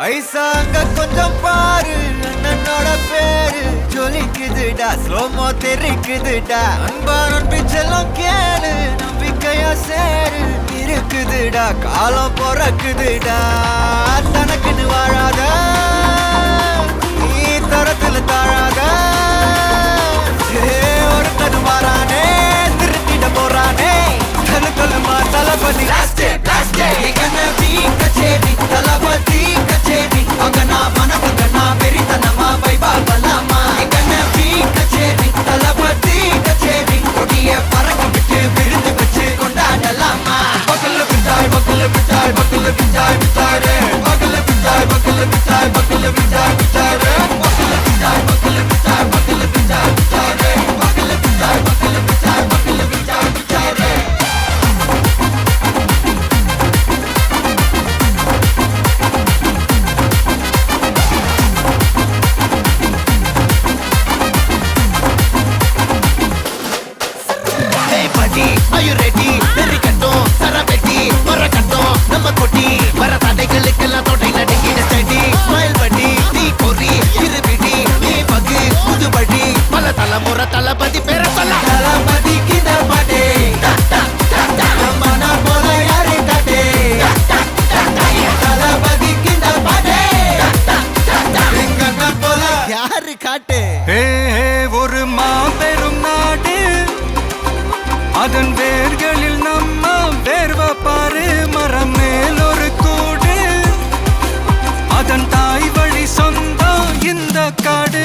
ஐசாங்க கொஞ்சம் பாரு அண்ணனோட பேரு ஜொலிக்குதுடா ஸ்லோமோ தெரிக்குதுடா அன்பான பிச்செல்லாம் கேளு நம்பிக்கையா சேரு இருக்குதுடா காலம் பிறக்குதுடா தனக்குன்னு வாழாத நீ தரத்துல தாழாத ஒருத்தன் வாரானே திருட்டிட போறானே கலுமா தளபதி கச்சேரி தளபதி கச்சேரி அங்கனா மனவங்கனா வெறித்தனமா வைபா பலாமா எங்கனவி கச்சேரி தளபதி கச்சேரி கொடிய பறக்க விட்டு விருந்து வச்சு கொண்டாடலாமா பக்கல விட்டாய் பக்கல விட்டாய் பக்கல விட்டாய் விட்டாரே பக்கல விட்டாய் பக்கல விட்டாய் பக்கல விட்டாய் விட்டாரே பக்கல விட்டாய் பக்கல விட்டாய் பக்கல விட்டாய் விட்டாரே பக்கல விட்டாய் பக்கல விட்டாய் பக்கல விட்டாய் விட்டாரே Are you ready? Derikattom, Sarabeti, Marakattom, Namma Koti, Varathadegalukella Thotai Nadingida steady, Smile buddy, Tee Kori, Irubidi, Nee Pagi, Pudu buddy, Pala Thalamura Thalapathy pera solla, Thalapathy kinda pade, Ta ta ta ta, Namana pola yaare kate, Ta ta ta ta, Thalapathy kinda pade, Ta ta ta ta, Engana pola yaare kate. Hey hey, oru maaperum naadu அதன் வேர்களில் நம்ம வேர்வ பாரு மரம் மேல் ஒரு கூடு அதன் தாய் வழி சொந்தம் இந்த காடு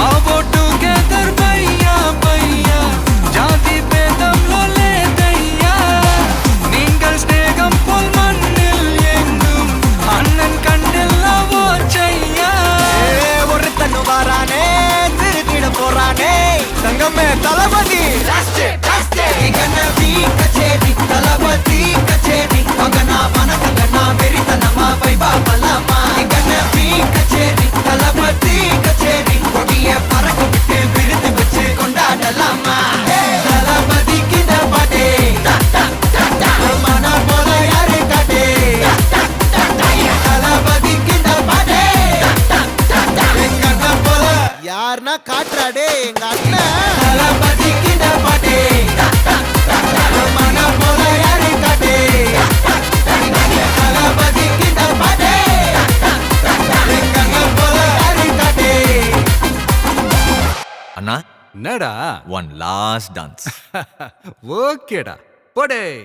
ஆவோ டுகெதர் பையா பையா ஜாதி பேதம் லோலே தையா நீங்கள் ஸ்நேகம் போல் மண்ணில் எங்கும் அண்ணன் கண்டெல்லவோ செய்யா ஒருத்தன் வாரானே திருத்திட போறானே தங்கமே தளபதி எங்கனவி கச்சேரி தளபதி கச்சேரி அங்கனா மனதங்கனா வெறித்தனமா வைபா பலாமா எங்கனவி கச்சேரி தளபதி கச்சேரி கொடிய பறக்க விட்டு விருந்து வச்சு கொண்டாடலாமா தளபதி கிட்ட பாட்டே மன போல யாரு காட்டே தளபதி கிட்ட பாட்டே எங்க அண்ணன் போல யாருன்னா காட்டுறாடே எங்க அண்ணன் தளபதி கிட்ட பாட்டே என்னடா one last dance. ஓகேடா போடே.